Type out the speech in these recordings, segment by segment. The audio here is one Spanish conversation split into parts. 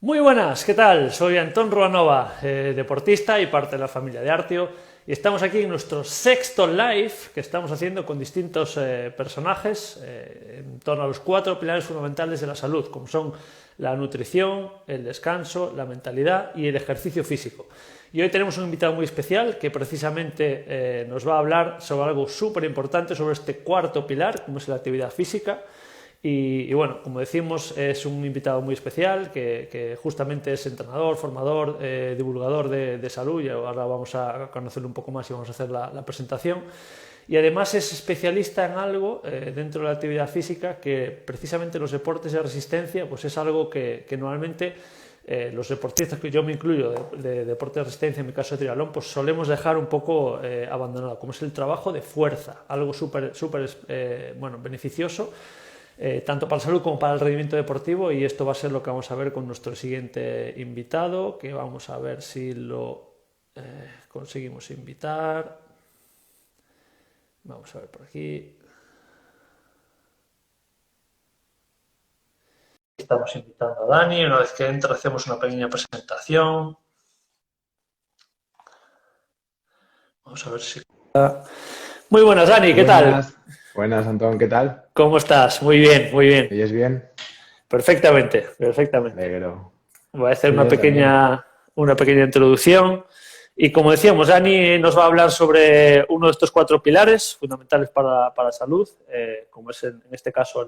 Muy buenas, ¿qué tal? Soy Antón Ruanova, deportista y parte de la familia de Artio, y estamos aquí en nuestro sexto live que estamos haciendo con distintos personajes en torno a los 4 pilares fundamentales de la salud, como son la nutrición, el descanso, la mentalidad y el ejercicio físico. Y hoy tenemos un invitado muy especial que precisamente nos va a hablar sobre algo súper importante, sobre este cuarto pilar, como es la actividad física. Y bueno, como decimos, es un invitado muy especial que justamente es entrenador, formador, divulgador de salud, y ahora vamos a conocerlo un poco más y vamos a hacer la presentación. Y además es especialista en algo dentro de la actividad física que precisamente los deportes de resistencia pues es algo que normalmente los deportistas, que yo me incluyo de deporte de resistencia, en mi caso de triatlón, pues solemos dejar un poco abandonado, como es el trabajo de fuerza, algo súper bueno, beneficioso tanto para la salud como para el rendimiento deportivo, y esto va a ser lo que vamos a ver con nuestro siguiente invitado, que vamos a ver si lo conseguimos invitar. Vamos a ver por aquí. Estamos invitando a Dani. Una vez que entra hacemos una pequeña presentación. Vamos a ver si... Muy buenas, Dani, ¿qué tal? Buenas, buenas Antón, ¿qué tal? ¿Cómo estás? Muy bien, muy bien. ¿Me oyes bien? Perfectamente, Me perfectamente. alegro. Voy a hacer Muy bien también. una pequeña introducción. Y como decíamos, Dani nos va a hablar sobre uno de estos 4 pilares fundamentales para la salud, como es en este caso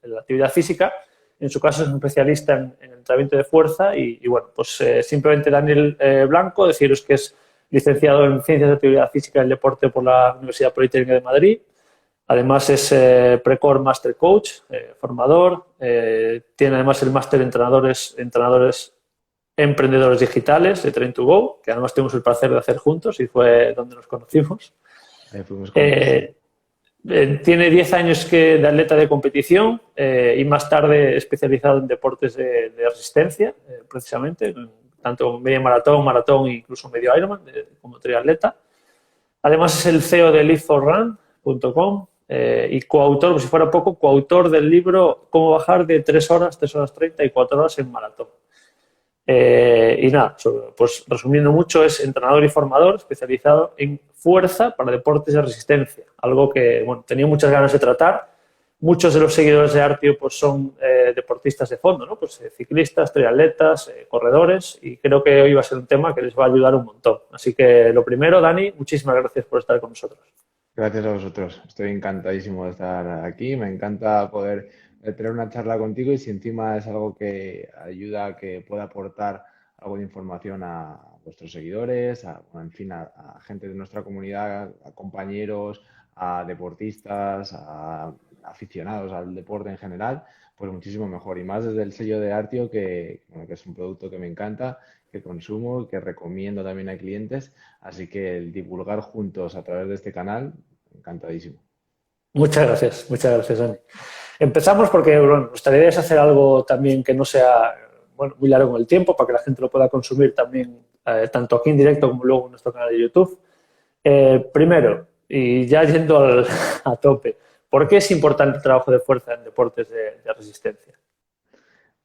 la actividad física. En su caso es un especialista en entrenamiento de fuerza y bueno, pues simplemente Daniel Blanco, deciros que es licenciado en Ciencias de Actividad Física y el Deporte por la Universidad Politécnica de Madrid. Además es Precore Master Coach, formador. Tiene además el máster de entrenadores emprendedores digitales de Train to Go, que además tuvimos el placer de hacer juntos y fue donde nos conocimos. Ahí fuimos juntos, sí. Eh, Tiene 10 años de atleta de competición y más tarde especializado en deportes de resistencia, precisamente, tanto media maratón, maratón e incluso medio Ironman como triatleta. Además es el CEO de live4run.com y coautor, pues si fuera poco, coautor del libro Cómo bajar de 3 horas, 3 horas 30 y 4 horas en maratón. Y nada, pues resumiendo mucho, es entrenador y formador especializado en fuerza para deportes de resistencia, algo que bueno, tenía muchas ganas de tratar. Muchos de los seguidores de Artio pues, son deportistas de fondo, ¿no? Pues, ciclistas, triatletas, corredores, y creo que hoy va a ser un tema que les va a ayudar un montón. Así que lo primero, Dani, muchísimas gracias por estar con nosotros. Gracias a vosotros. Estoy encantadísimo de estar aquí. Me encanta poder tener una charla contigo y si encima es algo que ayuda a que pueda aportar algo de información a vuestros seguidores, bueno, en fin, a gente de nuestra comunidad, a compañeros, a deportistas, a aficionados al deporte en general, pues muchísimo mejor. Y más desde el sello de Artio, bueno, que es un producto que me encanta, que consumo, que recomiendo también a clientes. Así que el divulgar juntos a través de este canal, encantadísimo. Muchas gracias, Dani. Empezamos porque bueno, nuestra idea es hacer algo también que no sea bueno, muy largo en el tiempo, para que la gente lo pueda consumir también, tanto aquí en directo como luego en nuestro canal de YouTube. Primero, y ya yendo a tope, ¿por qué es importante el trabajo de fuerza en deportes de resistencia?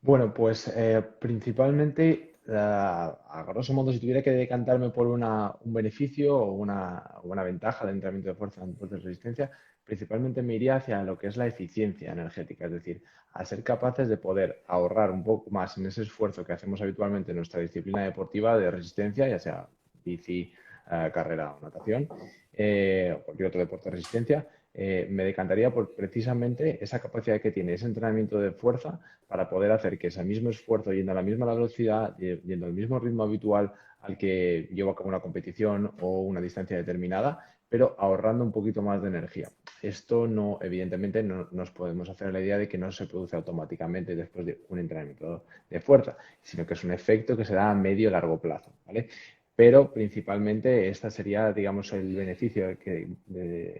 Bueno, pues principalmente, a grosso modo, si tuviera que decantarme por un beneficio o una ventaja de entrenamiento de fuerza en deportes de resistencia, principalmente me iría hacia lo que es la eficiencia energética, es decir, a ser capaces de poder ahorrar un poco más en ese esfuerzo que hacemos habitualmente en nuestra disciplina deportiva de resistencia, ya sea bici, carrera o natación, o cualquier otro deporte de resistencia. Me decantaría por precisamente esa capacidad que tiene ese entrenamiento de fuerza para poder hacer que ese mismo esfuerzo, yendo a la misma velocidad, yendo al mismo ritmo habitual al que llevo a cabo una competición o una distancia determinada, pero ahorrando un poquito más de energía. Esto no, evidentemente, no nos podemos hacer la idea de que no se produce automáticamente después de un entrenamiento de fuerza, sino que es un efecto que se da a medio y largo plazo, ¿vale? Pero principalmente esta sería, digamos, el beneficio que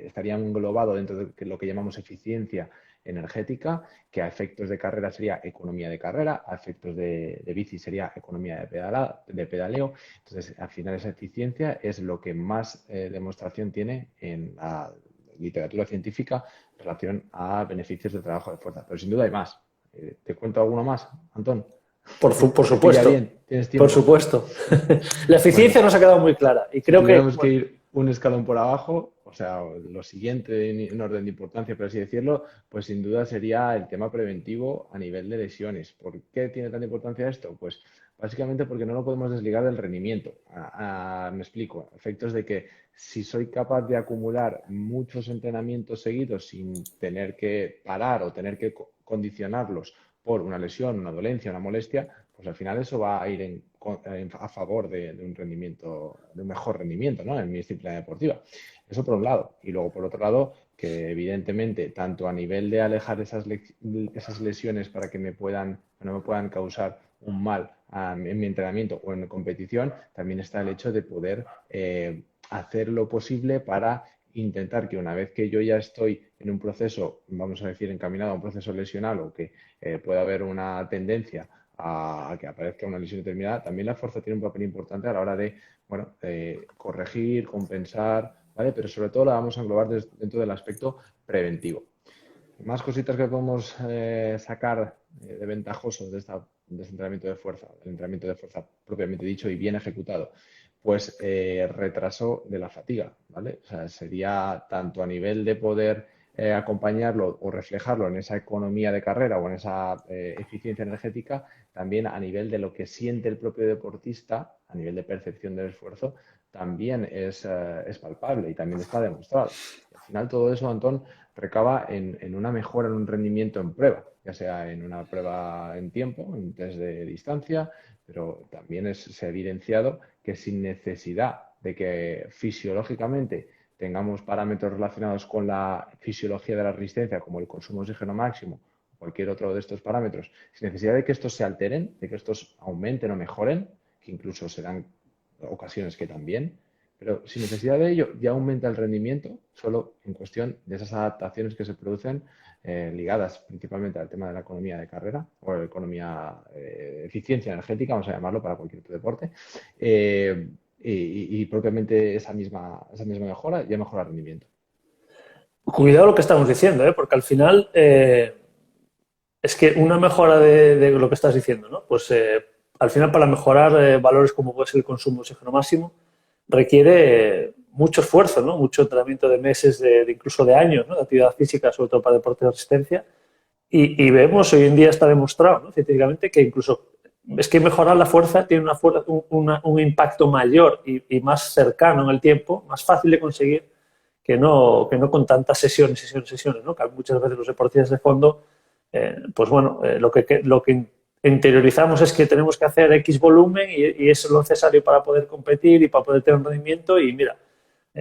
estaría englobado dentro de lo que llamamos eficiencia energética, que a efectos de carrera sería economía de carrera, a efectos de bici sería economía de pedaleo. Entonces, al final esa eficiencia es lo que más demostración tiene en la literatura científica en relación a beneficios del trabajo de fuerza. Pero sin duda hay más. ¿Te cuento alguno más, Antón? Por ¿Te pilla supuesto, bien? ¿Tienes por tiempo? supuesto. La eficiencia Bueno, nos ha quedado muy clara y si creo que, tuviéramos que bueno, ir un escalón por abajo, o sea, lo siguiente en orden de importancia, por así decirlo, pues sin duda sería el tema preventivo a nivel de lesiones. ¿Por qué tiene tanta importancia esto? Pues básicamente porque no lo podemos desligar del rendimiento. Me explico, efectos de que si soy capaz de acumular muchos entrenamientos seguidos sin tener que parar o tener que condicionarlos por una lesión, una dolencia, una molestia, pues al final eso va a ir a favor de un rendimiento, de un mejor rendimiento, ¿no? En mi disciplina deportiva. Eso por un lado. Y luego por otro lado, que evidentemente, tanto a nivel de alejar esas lesiones para que no me puedan causar un mal en mi entrenamiento o en mi competición, también está el hecho de poder hacer lo posible para intentar que una vez que yo ya estoy en un proceso, vamos a decir, encaminado a un proceso lesional o que pueda haber una tendencia a que aparezca una lesión determinada, también la fuerza tiene un papel importante a la hora de, bueno, corregir, compensar, ¿vale? Pero sobre todo la vamos a englobar dentro del aspecto preventivo. Más cositas que podemos sacar de ventajoso de este entrenamiento de fuerza, el entrenamiento de fuerza propiamente dicho y bien ejecutado, pues retraso de la fatiga, ¿vale? O sea, sería tanto a nivel de poder acompañarlo o reflejarlo en esa economía de carrera o en esa eficiencia energética, también a nivel de lo que siente el propio deportista, a nivel de percepción del esfuerzo, también es palpable y también está demostrado. Y al final todo eso, Antón, recaba en una mejora en un rendimiento en prueba, ya sea en una prueba en tiempo, en test de distancia, pero también se ha evidenciado que sin necesidad de que fisiológicamente tengamos parámetros relacionados con la fisiología de la resistencia, como el consumo de oxígeno máximo, o cualquier otro de estos parámetros, sin necesidad de que estos se alteren, de que estos aumenten o mejoren, que incluso serán ocasiones que también, pero sin necesidad de ello ya aumenta el rendimiento solo en cuestión de esas adaptaciones que se producen ligadas principalmente al tema de la economía de carrera o la economía, eficiencia energética, vamos a llamarlo para cualquier otro deporte, y propiamente esa misma mejora ya mejora el rendimiento. cuidado lo que estamos diciendo, ¿eh? Porque al final es que una mejora de lo que estás diciendo, ¿no? Pues al final para mejorar valores como puede ser el consumo de oxígeno máximo requiere mucho esfuerzo, ¿no? Mucho entrenamiento de meses, incluso de años, ¿no? De actividad física, sobre todo para deportes de resistencia. Y vemos, hoy en día está demostrado, ¿no? Científicamente que incluso es que mejorar la fuerza tiene un impacto mayor y más cercano en el tiempo, más fácil de conseguir que no con tantas sesiones, ¿no? Que muchas veces los deportistas de fondo, pues bueno, lo que interiorizamos es que tenemos que hacer X volumen y eso es lo necesario para poder competir y para poder tener un rendimiento y mira,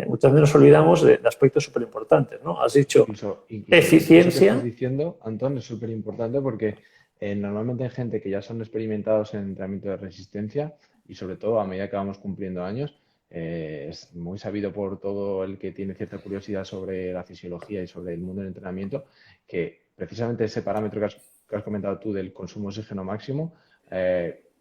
muchas veces nos olvidamos de aspectos súper importantes, ¿no? Has dicho Incluso eso que estás eficiencia. diciendo, Antón, es súper importante porque normalmente hay gente que ya son experimentados en entrenamiento de resistencia y sobre todo a medida que vamos cumpliendo años, es muy sabido por todo el que tiene cierta curiosidad sobre la fisiología y sobre el mundo del entrenamiento que precisamente ese parámetro que has comentado tú del consumo de oxígeno máximo,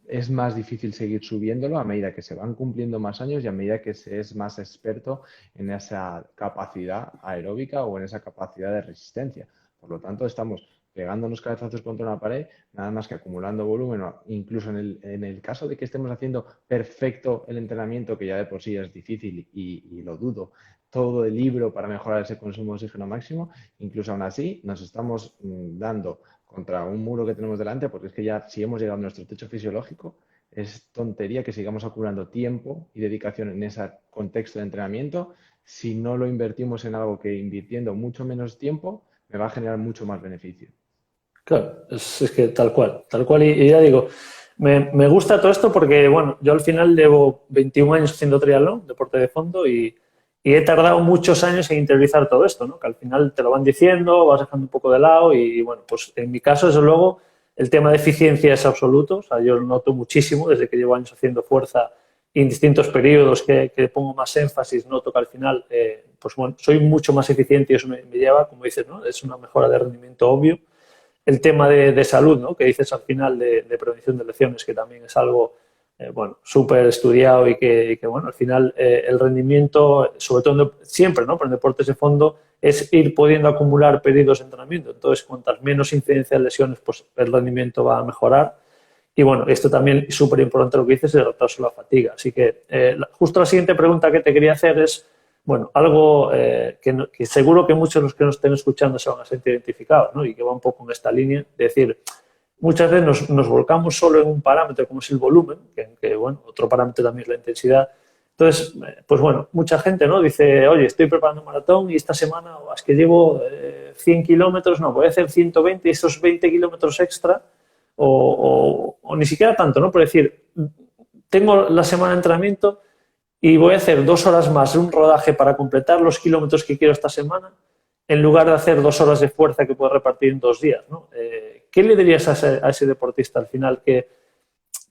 es más difícil seguir subiéndolo a medida que se van cumpliendo más años y a medida que se es más experto en esa capacidad aeróbica o en esa capacidad de resistencia. Por lo tanto, estamos pegándonos cabezazos contra una pared, nada más que acumulando volumen, o incluso en el caso de que estemos haciendo perfecto el entrenamiento, que ya de por sí es difícil y lo dudo, todo el libro para mejorar ese consumo de oxígeno máximo, incluso aún así nos estamos dando contra un muro que tenemos delante, porque es que ya si hemos llegado a nuestro techo fisiológico, es tontería que sigamos acumulando tiempo y dedicación en ese contexto de entrenamiento si no lo invertimos en algo que invirtiendo mucho menos tiempo me va a generar mucho más beneficio. Claro, es que tal cual, y ya digo, me gusta todo esto porque, bueno, yo al final llevo 21 años haciendo triatlón, deporte de fondo, y he tardado muchos años en interiorizar todo esto, ¿no? Que al final te lo van diciendo, vas dejando un poco de lado y bueno, pues en mi caso, desde luego, el tema de eficiencia es absoluto, o sea, yo lo noto muchísimo desde que llevo años haciendo fuerza y en distintos periodos que pongo más énfasis, noto que al final, pues bueno, soy mucho más eficiente y eso me lleva, como dices, ¿no? Es una mejora de rendimiento obvio el tema de salud, ¿no? Que dices al final de prevención de lesiones, que también es algo bueno, súper estudiado y que, bueno, al final el rendimiento, sobre todo siempre, ¿no? Pero en deportes de fondo, es ir pudiendo acumular periodos de entrenamiento. Entonces, cuantas menos incidencia de lesiones, pues el rendimiento va a mejorar. Y bueno, esto también es súper importante lo que dices, el retraso de la fatiga. Así que justo la siguiente pregunta que te quería hacer es, bueno, algo que seguro que muchos de los que nos estén escuchando se van a sentir identificados, ¿no? Y que va un poco en esta línea, de decir, muchas veces nos volcamos solo en un parámetro como es el volumen, que bueno, otro parámetro también es la intensidad. Entonces, pues bueno, mucha gente, ¿no? Dice, oye, estoy preparando un maratón y esta semana es que llevo 100 kilómetros, no, voy a hacer 120 y esos 20 kilómetros extra, o ni siquiera tanto, ¿no? Por decir, tengo la semana de entrenamiento y voy a hacer 2 horas más de un rodaje para completar los kilómetros que quiero esta semana, en lugar de hacer 2 horas de fuerza que puedo repartir en 2 días, ¿no? ¿Qué le dirías a ese deportista al final que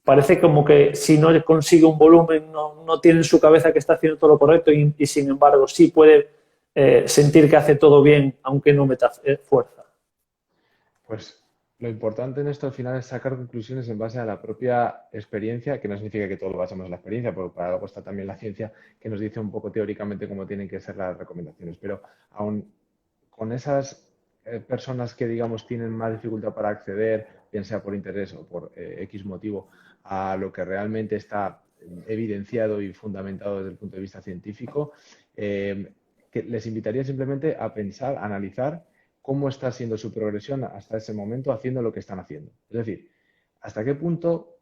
parece como que si no consigue un volumen no tiene en su cabeza que está haciendo todo lo correcto y sin embargo sí puede sentir que hace todo bien aunque no meta fuerza? Pues lo importante en esto al final es sacar conclusiones en base a la propia experiencia, que no significa que todo lo basemos en la experiencia, porque para algo está también la ciencia que nos dice un poco teóricamente cómo tienen que ser las recomendaciones. Pero aún con esas personas que, digamos, tienen más dificultad para acceder, bien sea por interés o por X motivo, a lo que realmente está evidenciado y fundamentado desde el punto de vista científico, que les invitaría simplemente a pensar, a analizar cómo está siendo su progresión hasta ese momento haciendo lo que están haciendo. Es decir, hasta qué punto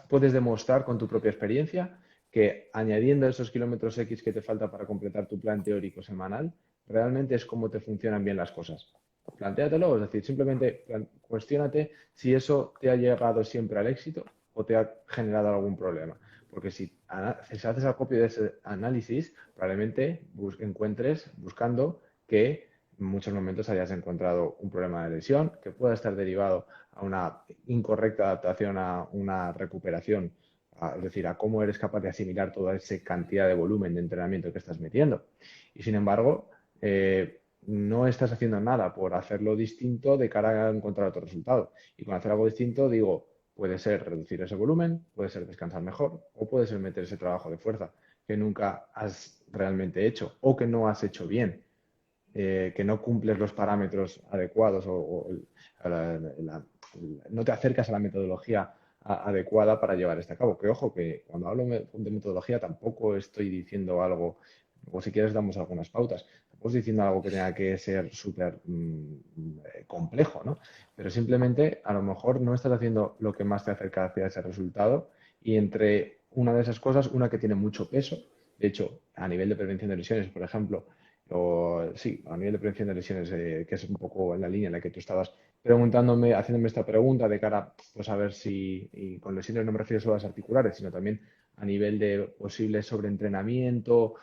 puedes demostrar con tu propia experiencia que añadiendo esos kilómetros X que te falta para completar tu plan teórico semanal, realmente es cómo te funcionan bien las cosas. Plantéatelo, es decir, simplemente cuestiónate si eso te ha llevado siempre al éxito o te ha generado algún problema. Porque si haces acopio de ese análisis, probablemente encuentres buscando que en muchos momentos hayas encontrado un problema de lesión que pueda estar derivado a una incorrecta adaptación a una recuperación, es decir, a cómo eres capaz de asimilar toda esa cantidad de volumen de entrenamiento que estás metiendo. Y sin embargo, no estás haciendo nada por hacerlo distinto de cara a encontrar otro resultado. Y con hacer algo distinto, digo, puede ser reducir ese volumen, puede ser descansar mejor o puede ser meter ese trabajo de fuerza que nunca has realmente hecho o que no has hecho bien. Que no cumples los parámetros adecuados o no te acercas a la metodología adecuada para llevar esto a cabo. Que ojo, que cuando hablo de metodología tampoco estoy diciendo algo, o si quieres damos algunas pautas, tampoco estoy diciendo algo que tenga que ser súper complejo, ¿no? Pero simplemente a lo mejor no estás haciendo lo que más te acerca hacia ese resultado y entre una de esas cosas, una que tiene mucho peso, de hecho, a nivel de prevención de lesiones, por ejemplo, o sí, a nivel de prevención de lesiones, que es un poco en la línea en la que tú estabas preguntándome, haciéndome esta pregunta de cara pues, a ver si, y con lesiones no me refiero solo a las articulares, sino también a nivel de posible sobreentrenamiento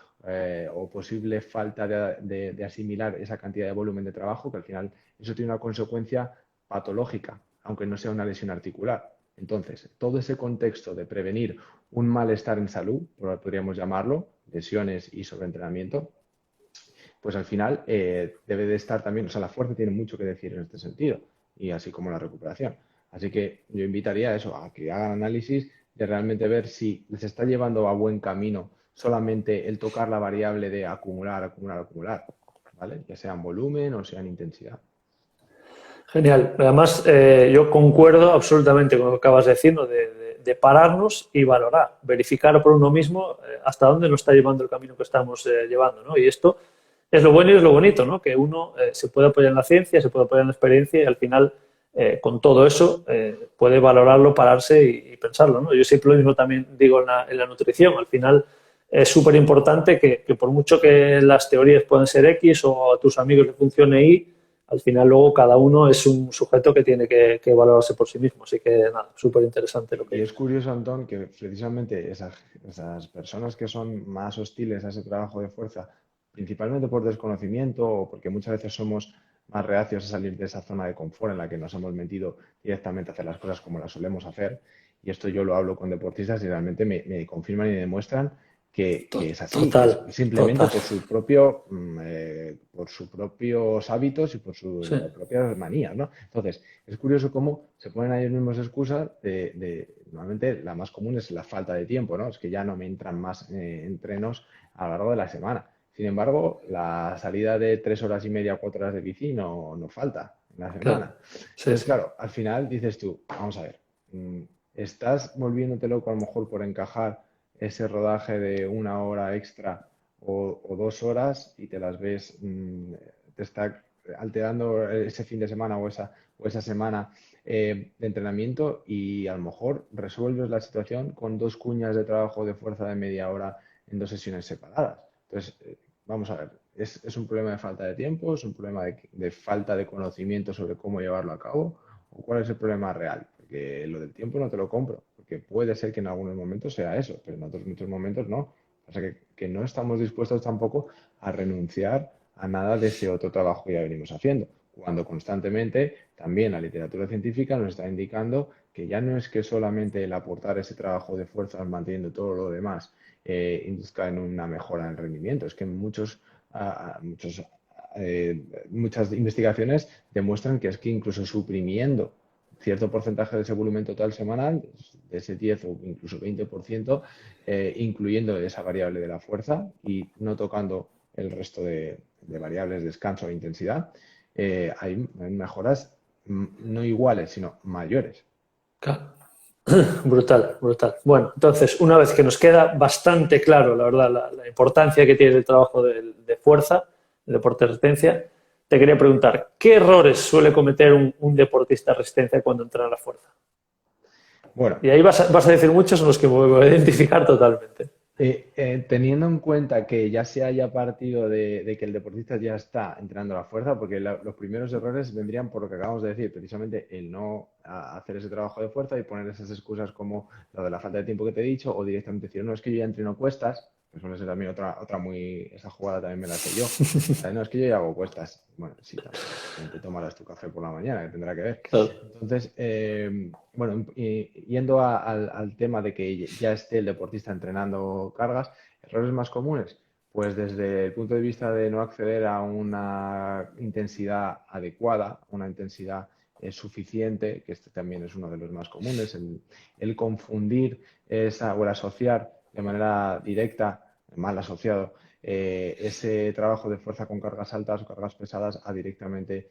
o posible falta de asimilar esa cantidad de volumen de trabajo, que al final eso tiene una consecuencia patológica, aunque no sea una lesión articular. Entonces, todo ese contexto de prevenir un malestar en salud, podríamos llamarlo, lesiones y sobreentrenamiento, pues al final debe de estar también, o sea, la fuerza tiene mucho que decir en este sentido, y así como la recuperación. Así que yo invitaría a eso, a que hagan análisis de realmente ver si les está llevando a buen camino solamente el tocar la variable de acumular, acumular, acumular, ¿vale? Ya sea en volumen o sea en intensidad. Genial. Además, yo concuerdo absolutamente con lo que acabas de decir, ¿no? De pararnos y valorar, verificar por uno mismo hasta dónde nos está llevando el camino que estamos llevando, ¿no? Y esto es lo bueno y es lo bonito, ¿no? Que uno se puede apoyar en la ciencia, se puede apoyar en la experiencia y al final, con todo eso, puede valorarlo, pararse y pensarlo, ¿no? Yo siempre lo mismo también digo en la nutrición. Al final es súper importante que por mucho que las teorías puedan ser X o a tus amigos le funcione Y, al final luego cada uno es un sujeto que tiene que valorarse por sí mismo. Así que nada, súper interesante lo que Y es dices. curioso, Antón, que precisamente esas personas que son más hostiles a ese trabajo de fuerza, principalmente por desconocimiento o porque muchas veces somos más reacios a salir de esa zona de confort en la que nos hemos metido directamente a hacer las cosas como las solemos hacer, y esto yo lo hablo con deportistas y realmente me confirman y me demuestran que es así, que es Total, simplemente total. por por sus propios hábitos y por sus Sí. propias manías, ¿no? Entonces, es curioso cómo se ponen a ellos mismos excusas normalmente la más común es la falta de tiempo, ¿no? Es que ya no me entran más entrenos a lo largo de la semana. Sin embargo, la salida de 3 horas y media, 4 horas de bici no falta en la Claro, semana. sí, Entonces, sí. claro, al final dices tú, vamos a ver, ¿estás volviéndote loco a lo mejor por encajar ese rodaje de una hora extra o 2 horas y te las ves, te está alterando ese fin de semana o esa semana de entrenamiento y a lo mejor resuelves la situación con 2 cuñas de trabajo de fuerza de media hora en 2 sesiones separadas? Entonces, vamos a ver, ¿es un problema de falta de tiempo? ¿Es un problema de falta de conocimiento sobre cómo llevarlo a cabo? ¿O cuál es el problema real? Porque lo del tiempo no te lo compro, porque puede ser que en algunos momentos sea eso, pero en otros muchos momentos no. O sea que no estamos dispuestos tampoco a renunciar a nada de ese otro trabajo que ya venimos haciendo, cuando constantemente también la literatura científica nos está indicando que ya no es que solamente el aportar ese trabajo de fuerzas manteniendo todo lo demás induzca en una mejora en el rendimiento, es que muchas investigaciones demuestran que es que incluso suprimiendo cierto porcentaje de ese volumen total semanal, de ese 10 o incluso 20%, incluyendo esa variable de la fuerza y no tocando el resto de variables, descanso e intensidad, hay mejoras no iguales, sino mayores. Claro. Brutal, brutal. Bueno, entonces, una vez que nos queda bastante claro, la verdad, la importancia que tiene el trabajo de fuerza, el deporte de resistencia, te quería preguntar, ¿qué errores suele cometer un deportista de resistencia cuando entrena la fuerza? Bueno, Y ahí vas a decir muchos en los que me voy a identificar totalmente. teniendo en cuenta que ya se haya partido de que el deportista ya está entrenando la fuerza, porque los primeros errores vendrían por lo que acabamos de decir, precisamente el no hacer ese trabajo de fuerza y poner esas excusas como lo de la falta de tiempo que te he dicho, o directamente decir, no, es que yo ya entreno cuestas, que suele ser también otra muy, esa jugada también me la sé yo. No, es que yo ya hago cuestas. Bueno, sí, también te tomarás tu café por la mañana, que tendrá que ver. Claro. Entonces, bueno, yendo al tema de que ya esté el deportista entrenando cargas, errores más comunes, pues desde el punto de vista de no acceder a una intensidad adecuada, una intensidad suficiente, que este también es uno de los más comunes, el confundir o el asociar de manera directa, mal asociado, ese trabajo de fuerza con cargas altas o cargas pesadas a directamente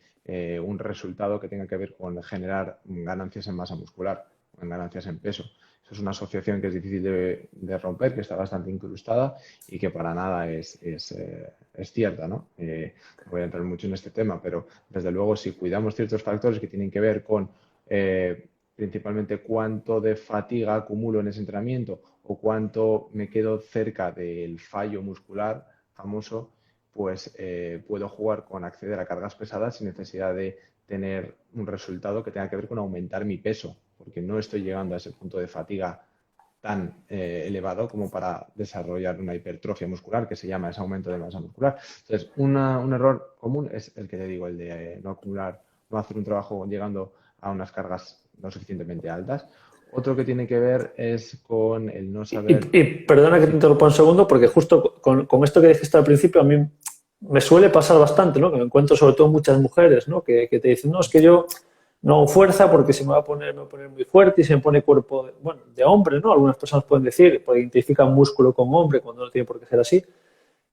un resultado que tenga que ver con generar ganancias en masa muscular o en ganancias en peso. Eso es una asociación que es difícil de romper, que está bastante incrustada y que para nada es cierta, ¿no? No voy a entrar mucho en este tema, pero desde luego si cuidamos ciertos factores que tienen que ver con principalmente cuánto de fatiga acumulo en ese entrenamiento o cuánto me quedo cerca del fallo muscular famoso, pues puedo jugar con acceder a cargas pesadas sin necesidad de tener un resultado que tenga que ver con aumentar mi peso, porque no estoy llegando a ese punto de fatiga tan elevado como para desarrollar una hipertrofia muscular, que se llama ese aumento de masa muscular. Entonces, un error común es el que te digo, el de no acumular, no hacer un trabajo llegando a unas cargas no suficientemente altas. Otro que tiene que ver es con el no saber... Y perdona que te Sí, interrumpa un segundo, porque justo con esto que dijiste al principio, a mí me suele pasar bastante, ¿no? Que me encuentro sobre todo muchas mujeres, ¿no? Que te dicen, no, es que yo no hago fuerza porque me va a poner muy fuerte y se me pone cuerpo, bueno, de hombre, ¿no? Algunas personas pueden decir, porque identifican músculo con hombre cuando no tiene por qué ser así.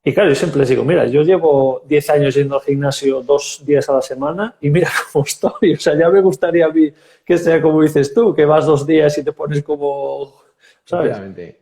Y claro, yo siempre les digo, mira, yo llevo 10 años yendo al gimnasio 2 días a la semana y mira cómo estoy. O sea, ya me gustaría a mí que sea como dices tú, que vas 2 días y te pones como, ¿sabes? efectivamente,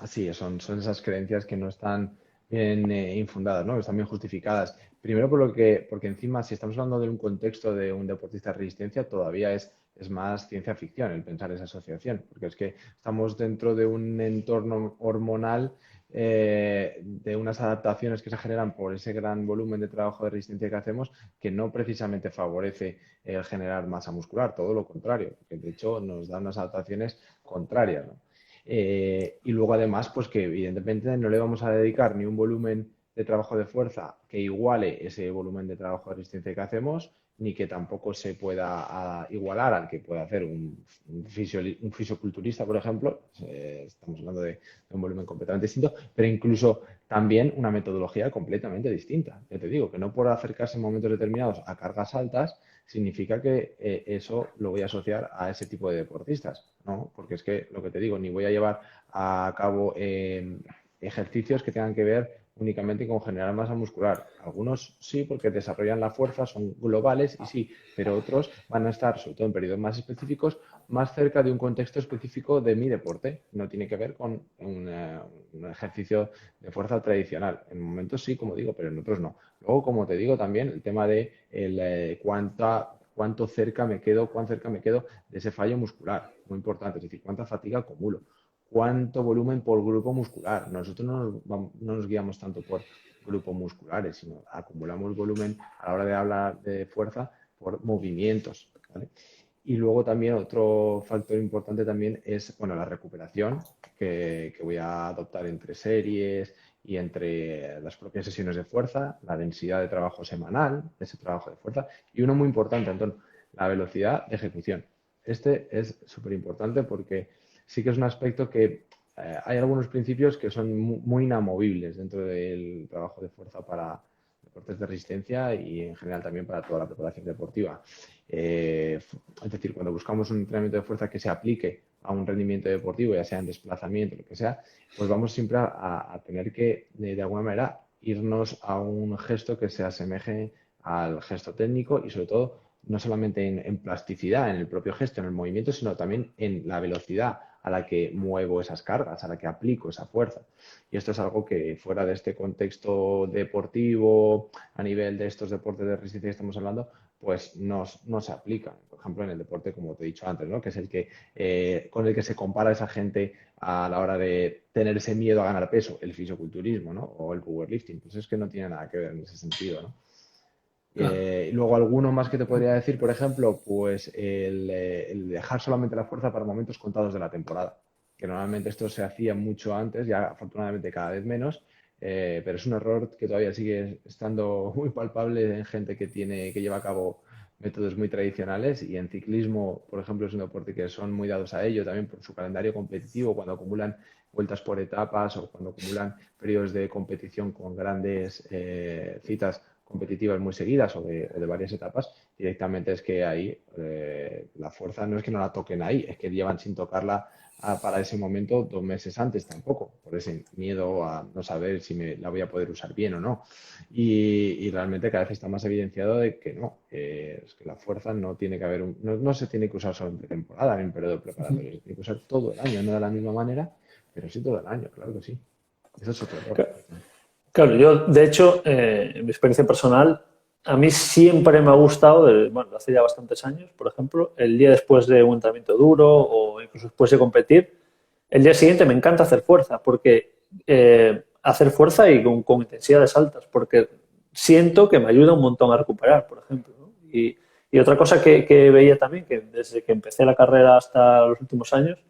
así es, son esas creencias que no están bien infundadas, ¿no? Que están bien justificadas. Primero porque encima, si estamos hablando de un contexto de un deportista de resistencia, todavía es más ciencia ficción el pensar esa asociación, porque es que estamos dentro de un entorno hormonal, de unas adaptaciones que se generan por ese gran volumen de trabajo de resistencia que hacemos, que no precisamente favorece el generar masa muscular, todo lo contrario, que de hecho nos da unas adaptaciones contrarias, ¿no? Y luego además, pues que evidentemente no le vamos a dedicar ni un volumen de trabajo de fuerza que iguale ese volumen de trabajo de resistencia que hacemos, ni que tampoco se pueda igualar al que puede hacer un fisioculturista, por ejemplo. Estamos hablando de un volumen completamente distinto, pero incluso también una metodología completamente distinta. Ya te digo, que no por acercarse en momentos determinados a cargas altas significa que eso lo voy a asociar a ese tipo de deportistas, ¿no? Porque es que lo que te digo, ni voy a llevar a cabo ejercicios que tengan que ver únicamente con generar masa muscular. Algunos sí, porque desarrollan la fuerza, son globales y sí, pero otros van a estar, sobre todo en periodos más específicos, más cerca de un contexto específico de mi deporte. No tiene que ver con un ejercicio de fuerza tradicional. En momentos sí, como digo, pero en otros no. Luego, como te digo, también el tema de cuánto cerca me quedo, cuán cerca me quedo de ese fallo muscular. Muy importante, es decir, cuánta fatiga acumulo, cuánto volumen por grupo muscular. Nosotros no nos guiamos tanto por grupos musculares, sino acumulamos volumen a la hora de hablar de fuerza por movimientos, ¿vale? Y luego también otro factor importante también es, bueno, la recuperación que voy a adoptar entre series y entre las propias sesiones de fuerza, la densidad de trabajo semanal, ese trabajo de fuerza, y uno muy importante, Antón, la velocidad de ejecución. Este es súper importante porque sí que es un aspecto que hay algunos principios que son muy inamovibles dentro del trabajo de fuerza para deportes de resistencia y en general también para toda la preparación deportiva. Es decir, cuando buscamos un entrenamiento de fuerza que se aplique a un rendimiento deportivo, ya sea en desplazamiento, lo que sea, pues vamos siempre a tener que, de alguna manera, irnos a un gesto que se asemeje al gesto técnico y sobre todo no solamente en plasticidad, en el propio gesto, en el movimiento, sino también en la velocidad a la que muevo esas cargas, a la que aplico esa fuerza. Y esto es algo que fuera de este contexto deportivo, a nivel de estos deportes de resistencia que estamos hablando, pues no se aplica. Por ejemplo, en el deporte, como te he dicho antes, ¿no? Que es el que con el que se compara esa gente a la hora de tener ese miedo a ganar peso, el fisiculturismo, ¿no? O el powerlifting. Pues es que no tiene nada que ver en ese sentido, ¿no? Claro. Luego alguno más que te podría decir, por ejemplo, pues el dejar solamente la fuerza para momentos contados de la temporada, que normalmente esto se hacía mucho antes, ya afortunadamente cada vez menos, pero es un error que todavía sigue estando muy palpable en gente que lleva a cabo métodos muy tradicionales y en ciclismo, por ejemplo, es un deporte que son muy dados a ello también por su calendario competitivo, cuando acumulan vueltas por etapas o cuando acumulan periodos de competición con grandes citas competitivas muy seguidas o de varias etapas, directamente es que ahí la fuerza no es que no la toquen ahí, es que llevan sin tocarla para ese momento 2 meses antes tampoco, por ese miedo a no saber si la voy a poder usar bien o no. Y realmente cada vez está más evidenciado de que no, es que la fuerza no tiene que haber, no se tiene que usar solo en pretemporada, en periodo preparatorio, se tiene que usar todo el año, no de la misma manera, pero sí todo el año, claro que sí. Eso es otro error. Claro, yo de hecho, en mi experiencia personal, a mí siempre me ha gustado, bueno, hace ya bastantes años, por ejemplo, el día después de un entrenamiento duro o incluso después de competir, el día siguiente me encanta hacer fuerza, porque hacer fuerza y con intensidades altas, porque siento que me ayuda un montón a recuperar, por ejemplo, ¿no? Y otra cosa que veía también, que desde que empecé la carrera hasta los últimos años,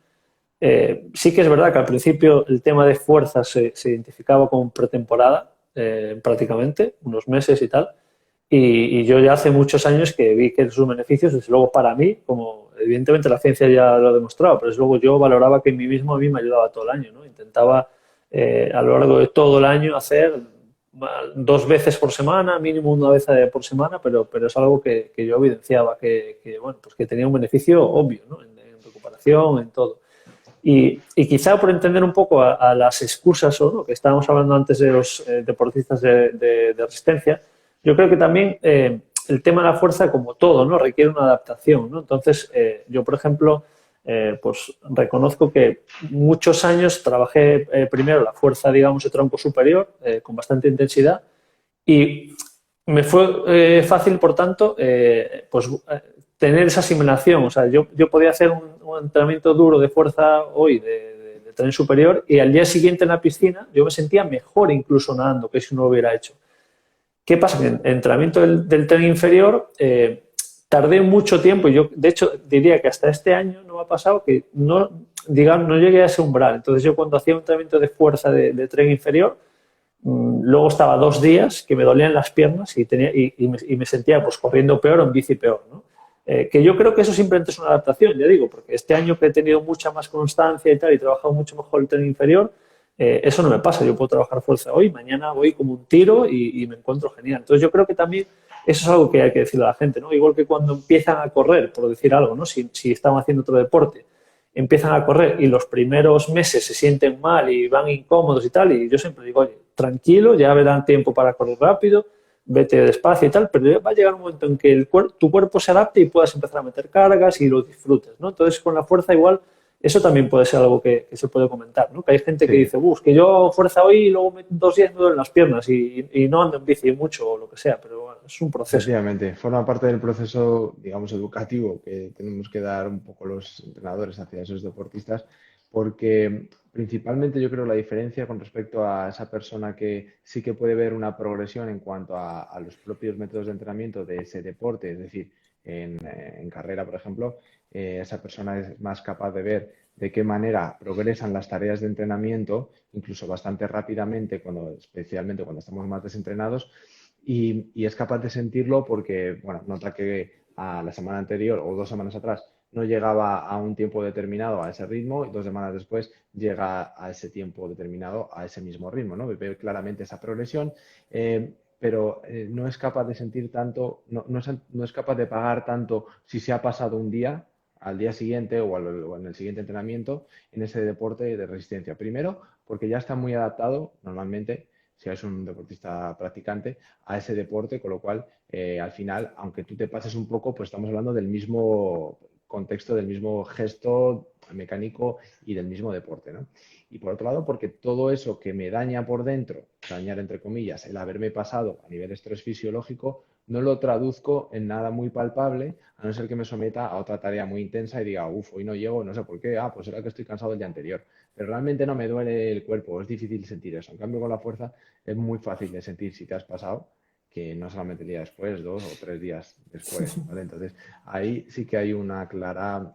sí que es verdad que al principio el tema de fuerza se identificaba como pretemporada, prácticamente, unos meses y tal, y yo ya hace muchos años que vi que sus beneficios, desde luego para mí, como evidentemente la ciencia ya lo ha demostrado, pero desde luego yo valoraba que en mí mismo a mí me ayudaba todo el año, ¿no? Intentaba a lo largo de todo el año hacer 2 veces por semana, mínimo una vez por semana, pero es algo que yo evidenciaba bueno, pues que tenía un beneficio obvio, ¿no? En recuperación, en todo. Y quizá por entender un poco a las excusas o ¿no? que estábamos hablando antes de los deportistas de resistencia, yo creo que también el tema de la fuerza, como todo, ¿no? requiere una adaptación, ¿no? Entonces, yo, por ejemplo, pues reconozco que muchos años trabajé primero la fuerza, digamos, de tronco superior con bastante intensidad y me fue fácil, por tanto, pues tener esa asimilación. O sea, yo podía hacer un entrenamiento duro de fuerza hoy, de tren superior, y al día siguiente en la piscina yo me sentía mejor incluso nadando que si no lo hubiera hecho. ¿Qué pasa? Que en el entrenamiento del tren inferior tardé mucho tiempo. Y yo, de hecho, diría que hasta este año no me ha pasado que no, digamos, no llegué a ese umbral. Entonces yo cuando hacía un entrenamiento de fuerza de tren inferior, luego estaba 2 días que me dolían las piernas y me sentía pues corriendo peor o en bici peor, ¿no? Que yo creo que eso simplemente es una adaptación, ya digo, porque este año que he tenido mucha más constancia y tal y he trabajado mucho mejor el tren inferior, eso no me pasa. Yo puedo trabajar fuerza hoy, mañana voy como un tiro y me encuentro genial. Entonces yo creo que también eso es algo que hay que decirle a la gente, ¿no? Igual que cuando empiezan a correr, por decir algo, ¿no? Si están haciendo otro deporte, empiezan a correr y los primeros meses se sienten mal y van incómodos y tal, y yo siempre digo, oye, tranquilo, ya verán tiempo para correr rápido, vete despacio y tal, pero va a llegar un momento en que tu cuerpo se adapte y puedas empezar a meter cargas y lo disfrutes, ¿no? Entonces, con la fuerza igual, eso también puede ser algo que se puede comentar, ¿no? Que hay gente que Sí, dice, que yo hago fuerza hoy y luego 2 días me duelen las piernas y no ando en bici mucho o lo que sea, pero bueno, es un proceso. efectivamente. Forma parte del proceso, digamos, educativo que tenemos que dar un poco los entrenadores hacia esos deportistas, porque principalmente yo creo la diferencia con respecto a esa persona que sí que puede ver una progresión en cuanto a los propios métodos de entrenamiento de ese deporte, es decir, en carrera, por ejemplo, esa persona es más capaz de ver de qué manera progresan las tareas de entrenamiento, incluso bastante rápidamente, especialmente cuando estamos más desentrenados, y es capaz de sentirlo porque, bueno, nota que a la semana anterior o 2 semanas atrás no llegaba a un tiempo determinado a ese ritmo y 2 semanas después llega a ese tiempo determinado a ese mismo ritmo, ¿no? Ve claramente esa progresión, pero no es capaz de sentir tanto, no es capaz de pagar tanto si se ha pasado un día al día siguiente o en el siguiente entrenamiento en ese deporte de resistencia. Primero, porque ya está muy adaptado normalmente, si es un deportista practicante, a ese deporte, con lo cual, al final, aunque tú te pases un poco, pues estamos hablando del mismo contexto, del mismo gesto mecánico y del mismo deporte, ¿no? Y por otro lado, porque todo eso que me daña por dentro, dañar entre comillas, el haberme pasado a nivel estrés fisiológico, no lo traduzco en nada muy palpable, a no ser que me someta a otra tarea muy intensa y diga, uff, hoy no llego, no sé por qué, pues será que estoy cansado del día anterior. Pero realmente no me duele el cuerpo, es difícil sentir eso. En cambio, con la fuerza es muy fácil de sentir si te has pasado, que no solamente el día después, 2 o 3 días después, ¿vale? Entonces, ahí sí que hay una clara,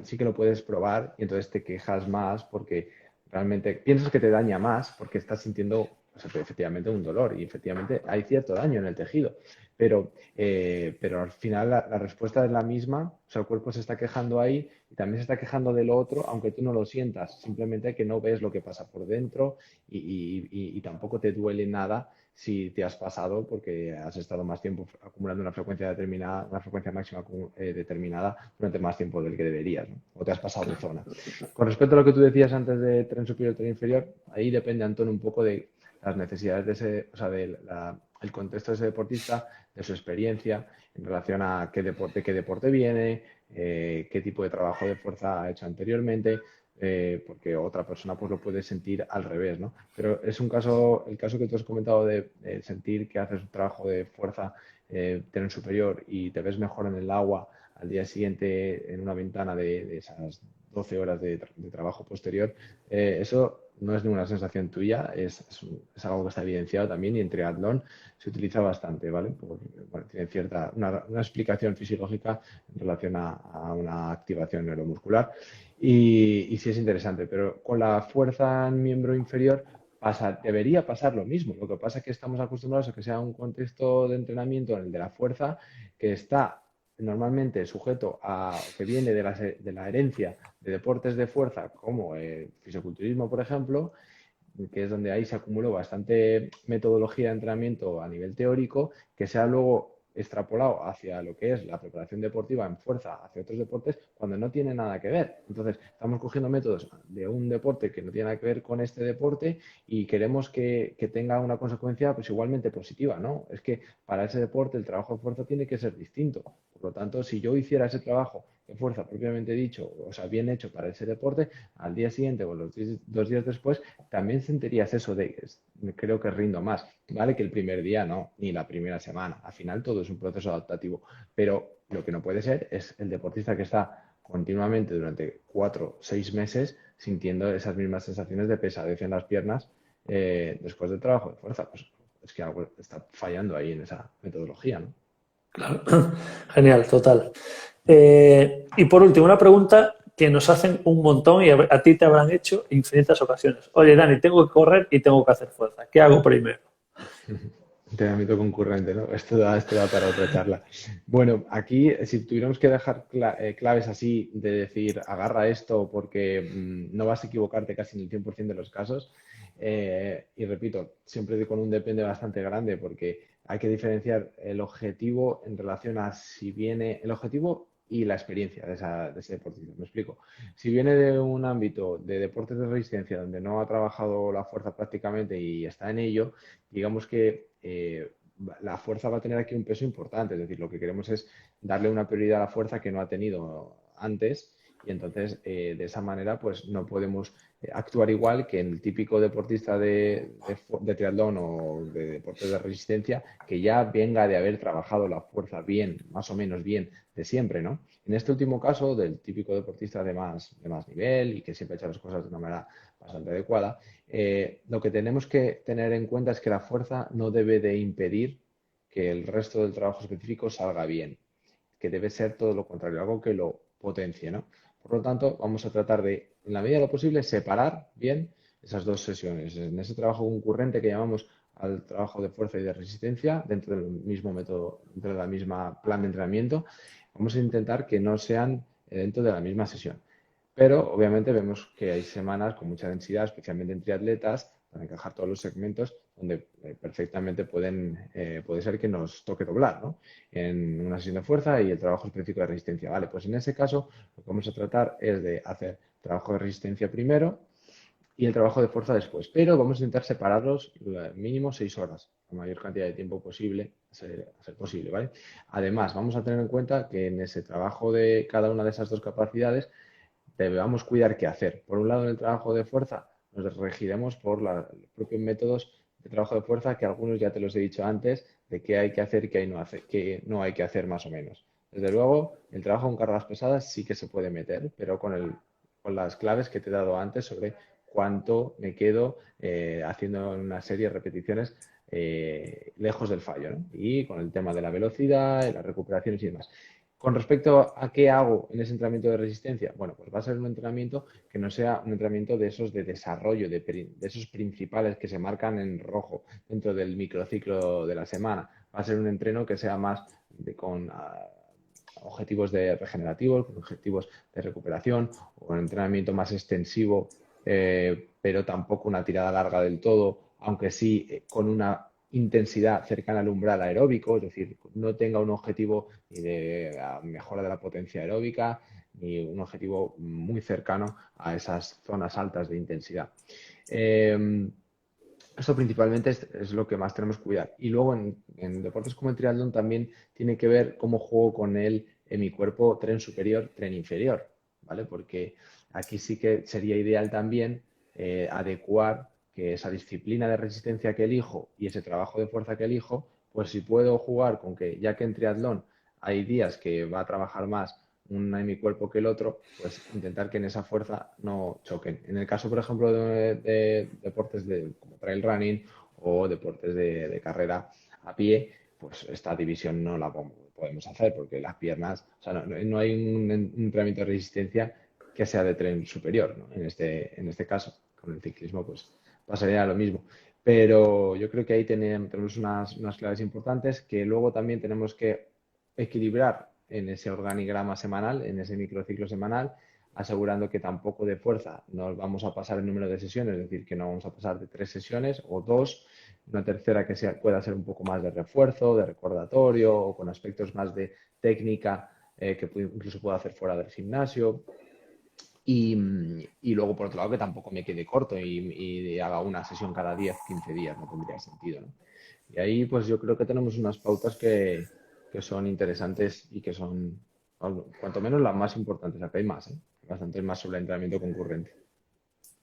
sí que lo puedes probar y entonces te quejas más porque realmente piensas que te daña más porque estás sintiendo, pues, efectivamente un dolor y efectivamente hay cierto daño en el tejido, pero al final la respuesta es la misma, o sea, el cuerpo se está quejando ahí y también se está quejando de lo otro, aunque tú no lo sientas, simplemente que no ves lo que pasa por dentro y tampoco te duele nada si te has pasado porque has estado más tiempo acumulando una frecuencia determinada, una frecuencia máxima determinada durante más tiempo del que deberías, ¿no? O te has pasado de zona. Con respecto a lo que tú decías antes de tren superior, tren inferior, ahí depende, Antonio, un poco de las necesidades de ese, o sea, el contexto de ese deportista, de su experiencia en relación a qué deporte viene, qué tipo de trabajo de fuerza ha hecho anteriormente, porque otra persona pues lo puede sentir al revés, ¿no? Pero es el caso que tú has comentado de sentir que haces un trabajo de fuerza, tren superior y te ves mejor en el agua al día siguiente en una ventana de esas 12 horas de trabajo posterior, eso no es ninguna sensación tuya, es algo que está evidenciado también y en triatlón se utiliza bastante, ¿vale? Bueno, tiene una explicación fisiológica en relación a una activación neuromuscular y sí es interesante, pero con la fuerza en miembro inferior debería pasar lo mismo. Lo que pasa es que estamos acostumbrados a que sea un contexto de entrenamiento en el de la fuerza que está normalmente sujeto que viene de la herencia de deportes de fuerza como el fisiculturismo, por ejemplo, que es donde ahí se acumuló bastante metodología de entrenamiento a nivel teórico, que se ha luego extrapolado hacia lo que es la preparación deportiva en fuerza hacia otros deportes cuando no tiene nada que ver. Entonces, estamos cogiendo métodos de un deporte que no tiene nada que ver con este deporte y queremos que tenga una consecuencia pues igualmente positiva, ¿no? Es que para ese deporte el trabajo de fuerza tiene que ser distinto. Por lo tanto, si yo hiciera ese trabajo de fuerza propiamente dicho, o sea, bien hecho para ese deporte, al día siguiente o los 2 días después, también sentirías eso creo que rindo más, ¿vale? Que el primer día no, ni la primera semana. Al final todo es un proceso adaptativo, pero lo que no puede ser es el deportista que está continuamente durante 4 o 6 meses sintiendo esas mismas sensaciones de pesadez en las piernas después del trabajo de fuerza. Pues es que algo está fallando ahí en esa metodología, ¿no? Claro. Genial, total. Y por último, una pregunta que nos hacen un montón y a ti te habrán hecho en infinitas ocasiones. Oye, Dani, tengo que correr y tengo que hacer fuerza. ¿Qué hago primero? Entrenamiento concurrente, ¿no? Esto da para otra charla. Bueno, aquí, si tuviéramos que dejar claves así de decir, agarra esto porque no vas a equivocarte casi en el 100% de los casos, y repito, siempre con un depende bastante grande porque hay que diferenciar el objetivo en relación a si viene, el objetivo y la experiencia de ese deportista. Me explico. Si viene de un ámbito de deportes de resistencia donde no ha trabajado la fuerza prácticamente y está en ello, digamos que la fuerza va a tener aquí un peso importante. Es decir, lo que queremos es darle una prioridad a la fuerza que no ha tenido antes y entonces de esa manera pues no podemos actuar igual que el típico deportista de triatlón o de deportes de resistencia que ya venga de haber trabajado la fuerza bien, más o menos bien, de siempre, ¿no? En este último caso, del típico deportista de más nivel y que siempre echa las cosas de una manera bastante adecuada, lo que tenemos que tener en cuenta es que la fuerza no debe de impedir que el resto del trabajo específico salga bien, que debe ser todo lo contrario, algo que lo potencie, ¿no? Por lo tanto, vamos a tratar de, en la medida de lo posible, separar bien esas dos sesiones. En ese trabajo concurrente que llamamos al trabajo de fuerza y de resistencia, dentro del mismo método, dentro de la misma plan de entrenamiento, vamos a intentar que no sean dentro de la misma sesión. Pero obviamente vemos que hay semanas con mucha densidad, especialmente entre atletas, para encajar todos los segmentos donde perfectamente puede ser que nos toque doblar, ¿no? En una sesión de fuerza y el trabajo específico de resistencia. Vale, pues en ese caso lo que vamos a tratar es de hacer trabajo de resistencia primero y el trabajo de fuerza después. Pero vamos a intentar separarlos mínimo 6 horas, la mayor cantidad de tiempo posible, a ser posible, ¿vale? Además, vamos a tener en cuenta que en ese trabajo de cada una de esas dos capacidades debemos cuidar qué hacer. Por un lado, en el trabajo de fuerza, nos regiremos por los propios métodos de trabajo de fuerza, que algunos ya te los he dicho antes, de qué hay que hacer y qué no hay que hacer más o menos. Desde luego, el trabajo con cargas pesadas sí que se puede meter, pero con las claves que te he dado antes sobre cuánto me quedo haciendo una serie de repeticiones lejos del fallo, ¿no? Y con el tema de la velocidad, las recuperaciones y demás. Con respecto a qué hago en ese entrenamiento de resistencia, bueno, pues va a ser un entrenamiento que no sea un entrenamiento de esos de desarrollo, de esos principales que se marcan en rojo dentro del microciclo de la semana. Va a ser un entreno que sea más con objetivos de regenerativos, con objetivos de recuperación, o un entrenamiento más extensivo, pero tampoco una tirada larga del todo, aunque sí con una intensidad cercana al umbral aeróbico, es decir, no tenga un objetivo ni de mejora de la potencia aeróbica, ni un objetivo muy cercano a esas zonas altas de intensidad. Eso principalmente es lo que más tenemos que cuidar. Y luego en deportes como el triatlón también tiene que ver cómo juego con él en mi cuerpo, tren superior, tren inferior, ¿vale? Porque aquí sí que sería ideal también adecuar que esa disciplina de resistencia que elijo y ese trabajo de fuerza que elijo, pues si puedo jugar con que, ya que en triatlón hay días que va a trabajar más una en mi cuerpo que el otro, pues intentar que en esa fuerza no choquen. En el caso, por ejemplo, de deportes como trail running o deportes de carrera a pie, pues esta división no la podemos hacer porque las piernas, o sea, no hay un entrenamiento de resistencia que sea de tren superior, ¿no? En este caso, con el ciclismo, pues pasaría lo mismo. Pero yo creo que ahí tenemos unas claves importantes que luego también tenemos que equilibrar en ese organigrama semanal, en ese microciclo semanal, asegurando que tampoco de fuerza nos vamos a pasar el número de sesiones, es decir, que no vamos a pasar de 3 sesiones o 2, una tercera que pueda ser un poco más de refuerzo, de recordatorio o con aspectos más de técnica que incluso pueda hacer fuera del gimnasio. Y luego, por otro lado, que tampoco me quede corto y haga una sesión cada 10, 15 días, no tendría sentido, ¿no? Y ahí, pues yo creo que tenemos unas pautas que son interesantes y que son, cuanto menos, las más importantes. Acá hay más, ¿eh? Bastante más sobre el entrenamiento concurrente.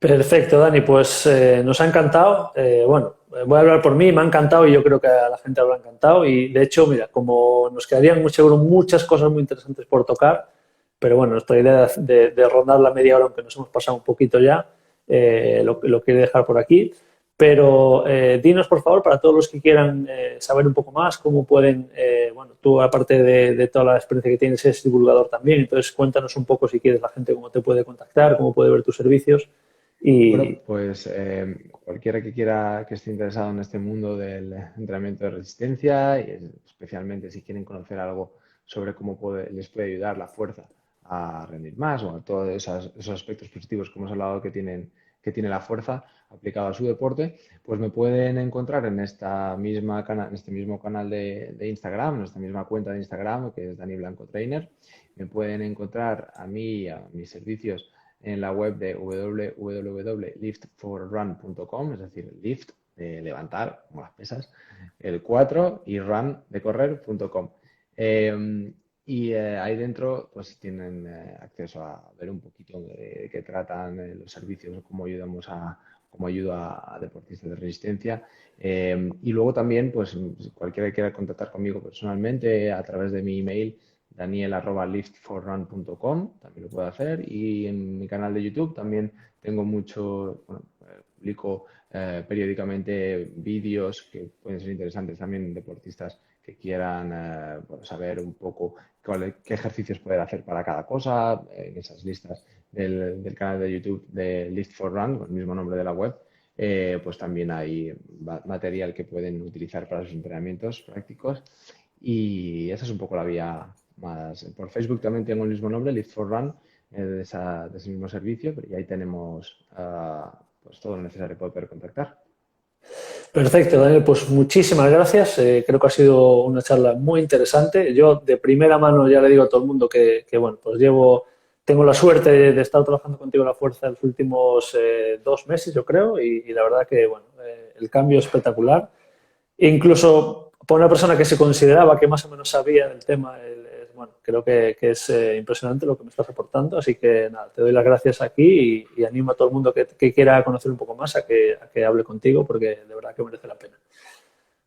Perfecto, Dani, pues nos ha encantado. Bueno, voy a hablar por mí, me ha encantado y yo creo que a la gente le habrá encantado. Y de hecho, mira, como nos quedarían muy seguro muchas cosas muy interesantes por tocar, pero bueno, nuestra idea de rondar la media hora, aunque nos hemos pasado un poquito ya, lo quiero dejar por aquí. Pero dinos, por favor, para todos los que quieran saber un poco más, cómo pueden, bueno, tú aparte de toda la experiencia que tienes, eres divulgador también, entonces cuéntanos un poco si quieres la gente cómo te puede contactar, cómo puede ver tus servicios. Bueno, Y pues cualquiera que quiera, que esté interesado en este mundo del entrenamiento de resistencia, y especialmente si quieren conocer algo sobre cómo les puede ayudar la fuerza a rendir más o a todos esos aspectos positivos que hemos hablado que tiene la fuerza aplicado a su deporte, pues me pueden encontrar en esta misma en este mismo canal de Instagram, en esta misma cuenta de Instagram, que es Dani Blanco Trainer. Me pueden encontrar a mí y a mis servicios en la web de www.liftforrun.com, es decir, lift de levantar, como las pesas, el 4 y run de correr.com. Ahí dentro pues tienen acceso a ver un poquito de qué tratan los servicios, cómo ayudo a deportistas de resistencia. Y luego también, pues cualquiera que quiera contactar conmigo personalmente a través de mi email, daniel@liftforrun.com, también lo puedo hacer. Y en mi canal de YouTube también tengo publico periódicamente vídeos que pueden ser interesantes también deportistas que quieran saber un poco qué ejercicios poder hacer para cada cosa, en esas listas del canal de YouTube de Lift for Run, con el mismo nombre de la web. Pues también hay material que pueden utilizar para sus entrenamientos prácticos, y esa es un poco la vía más. Por Facebook también tengo el mismo nombre, Lift for Run, de ese mismo servicio, y ahí tenemos pues todo lo necesario para poder contactar. Perfecto, Daniel, pues muchísimas gracias. Creo que ha sido una charla muy interesante. Yo de primera mano ya le digo a todo el mundo que bueno, pues tengo la suerte de estar trabajando contigo en la fuerza en los últimos 2 meses, yo creo, y la verdad que bueno, el cambio es espectacular. Incluso para una persona que se consideraba que más o menos sabía del tema, bueno, creo que es impresionante lo que me estás aportando. Así que nada, te doy las gracias aquí y animo a todo el mundo que quiera conocer un poco más a que hable contigo, porque de verdad que merece la pena.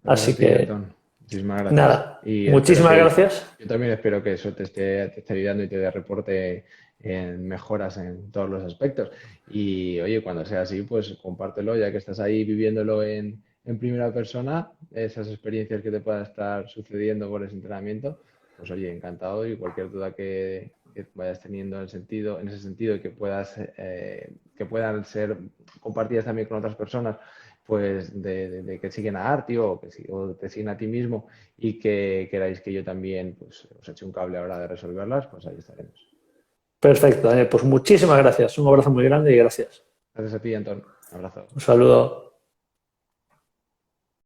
Así Gracias, que Antón. Muchísimas gracias. nada, Y muchísimas gracias. yo también espero que eso te esté ayudando y te dé reporte en mejoras en todos los aspectos. Y oye, cuando sea así, pues compártelo, ya que estás ahí viviéndolo en primera persona, esas experiencias que te puedan estar sucediendo por ese entrenamiento. Pues oye, encantado, y cualquier duda que vayas teniendo en ese sentido, y que puedan ser compartidas también con otras personas, pues de que siguen a Arti o te siguen a ti mismo, y que queráis que yo también pues os eche un cable a la hora de resolverlas, pues ahí estaremos. Perfecto, Daniel, pues muchísimas gracias. Un abrazo muy grande y gracias. Gracias a ti, Antón. Un abrazo. Un saludo.